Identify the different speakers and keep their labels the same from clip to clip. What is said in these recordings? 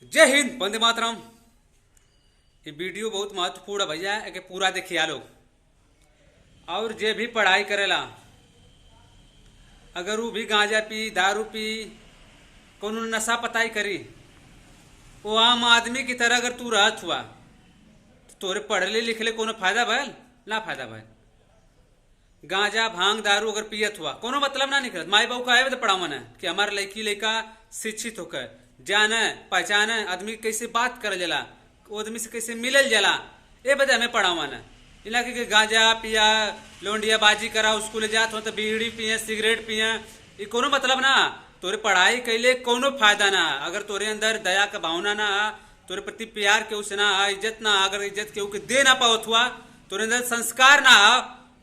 Speaker 1: जय हिंद, वंदे मातरम। ये वीडियो बहुत महत्वपूर्ण है भैया, एके पूरा देखिए लोग। और जे भी पढ़ाई करेला, अगर वो भी गांजा पी, दारू पी, कोनो नशा पताई करी, वो आम आदमी की तरह अगर तू रहत हुआ तो तोरे पढ़ले लिखले कोनो फायदा भयल ना फायदा भयल। गांजा भांग दारू अगर पियत हुआ कोनो मतलब ना निकलत। माई बाबू का तो पढ़ावन है कि हमारे लड़की लड़का शिक्षित होकर जाने पहचाने आदमी कैसे बात कर जाला, वो आदमी से कैसे मिलल जाला, ये बदे हमें पढ़ावन है। इलाके के गांजा पिया, लोंडिया बाजी करा, स्कूल जात हो तो बीड़ी पिए, सिगरेट पिए, ये कोनो मतलब ना। तोरे पढ़ाई कैले कोनो फायदा ना। अगर तोरे अंदर दया का भावना ना, तोरे प्रति प्यार केहू से ना, इज्जत ना, अगर इज्जत केहू के दे ना पावत हुआ, तोरे अंदर संस्कार ना,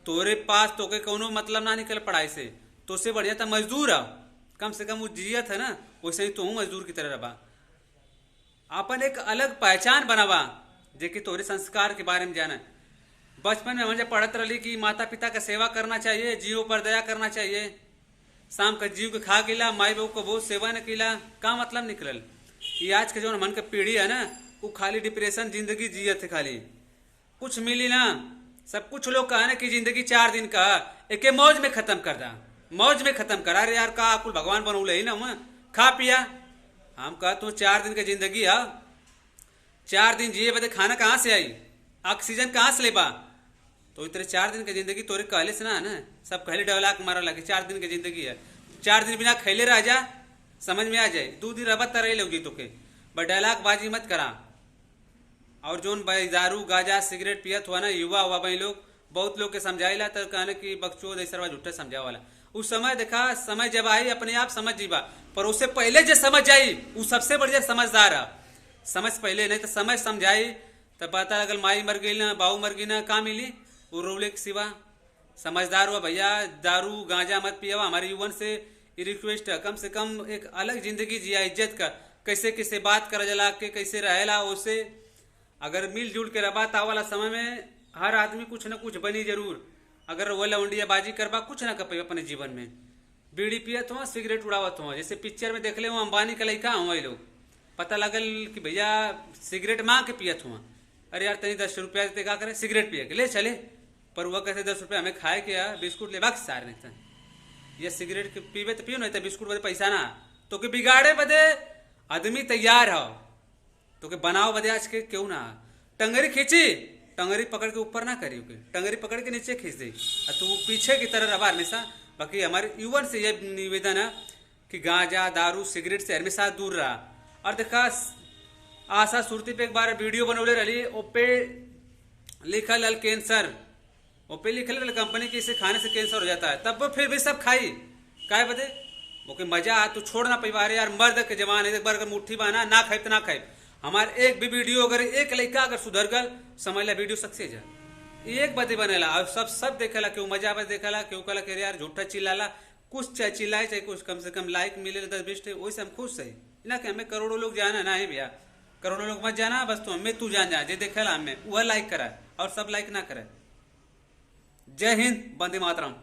Speaker 1: तोरे पास तो के कोनो मतलब ना निकल पढ़ाई से। तो से बढ़िया तो मजदूर है, कम से कम वो जियत है ना, वैसे ही तो मजदूर की तरह रहा। अपन एक अलग पहचान बनावा जेकि तोरे संस्कार के बारे में जाना। बचपन में मुझे पढ़त रही कि माता पिता का सेवा करना चाहिए, जीवों पर दया करना चाहिए। शाम का जीव के खा गिला, माई बाबू को बहुत सेवा न किला, का मतलब निकलल। ये आज के जो मन के पीढ़ी है ना, वो खाली डिप्रेशन जिंदगी जियत है, खाली कुछ मिली ना। सब कुछ लोग कहा ना कि जिंदगी 4 दिन का, एक मौज में खत्म कर दा, मौज में खत्म करा। अरे यार, का कुल भगवान बनौले ही ना, मैं खा पिया। हम कहा तू 4 दिन की जिंदगी है, 4 दिन जिए बदे खाना कहाँ से आई, ऑक्सीजन कहाँ से लेबा। तो इतने 4 दिन की जिंदगी तोरे कहले से ना है ना, सब कहले डवला के मारा लगे 4 दिन की जिंदगी है। 4 दिन बिना खैले रह जा, समझ में आ जाए। 2 दिन रबत तरह लोगी तो के बट डायलाग बाजी मत करा। और जोन भाई दारू गाजा सिगरेट पियत हुआ ना, युवा हुआ भाई लोग, बहुत लोग के समझाइला तो कहने की बकचोद ऐसा झूठा समझा वाला। उस समय देखा, समय जब आई अपने आप समझ जीवा, पर उससे पहले जो समझ जाई वो सबसे बढ़िया समझदार है। समझ पहले नहीं तो समझ समझाई तो पता लगल माई मर गई ना, बाबू मर गई ना, का मिली वो रोले के सिवा। समझदार हुआ भैया, दारू गांजा मत पिया। हमारे युवन से रिक्वेस्ट है, कम से कम एक अलग जिंदगी जिया, इज्जत का, कैसे कैसे बात कर जला के कैसे रहेला, उससे अगर मिलजुल के रबा वाला समय में हर आदमी कुछ न कुछ बनी जरूर। अगर वो लौंडिया बाजी करबा कुछ ना कर अपने जीवन में। बीड़ी पियत हो, सिगरेट उड़ावत हो, जैसे पिक्चर में देख ले वो अंबानी का लड़का हुआ लोग, पता लगल कि भैया सिगरेट मांग के पियत हुआ। अरे यार तनी 10 रुपया देते का करे, सिगरेट पिए के ले चले, पर वह कहते 10 रुपया हमें खाए के बिस्कुट ले बाकी सार नहीं था। ये सिगरेट के पीवे तो पियो नहीं था, बिस्कुट बदे पैसा ना, तो के बिगाड़े बदे आदमी तैयार हो, तो के बनाओ बदे आज के क्यों ना। टंगरी खींची, टंगरी पकड़ के ऊपर ना करी, टंगरी पकड़ के नीचे खींच दे, तो वो पीछे की तरह रवा हमेशा। बाकी हमारे युवन से यह निवेदन है कि गांजा दारू सिगरेट से हमेशा दूर रहा। और देखा आशा सुरती पे एक बार वीडियो बनौले रही, ओपे लिखल हल कैंसर, ओपे लिखल रही कंपनी की इसे खाने से कैंसर हो जाता है, तब वो फिर भी सब खाई काय बदे ओके मजा आ। तू छोड़ ना पैबा। अरे यार मर्द के जवान है, एक बार अगर मुट्ठी बाना ना खाए तो ना खाए। हमारे एक भी वीडियो अगर एक लड़का अगर सुधर गल, समझ ला वीडियो सक्सेस है। एक बदे बनेला और सब देखेला, क्यों मजा बस देखेला, क्यों कहला कि यार झूठा चिल्लाला, कुछ चाहे चिल्लाए चाहे कुछ कम से कम लाइक मिले 10-20, वही हम खुश है ना। कि हमें करोड़ों लोग जाना ना है भैया, करोड़ों लोग मत जाना, बस तो हमें तू जान जा, जे देखेला हमें वह लाइक करा और सब लाइक ना करे। जय हिंद, वंदे मातरम।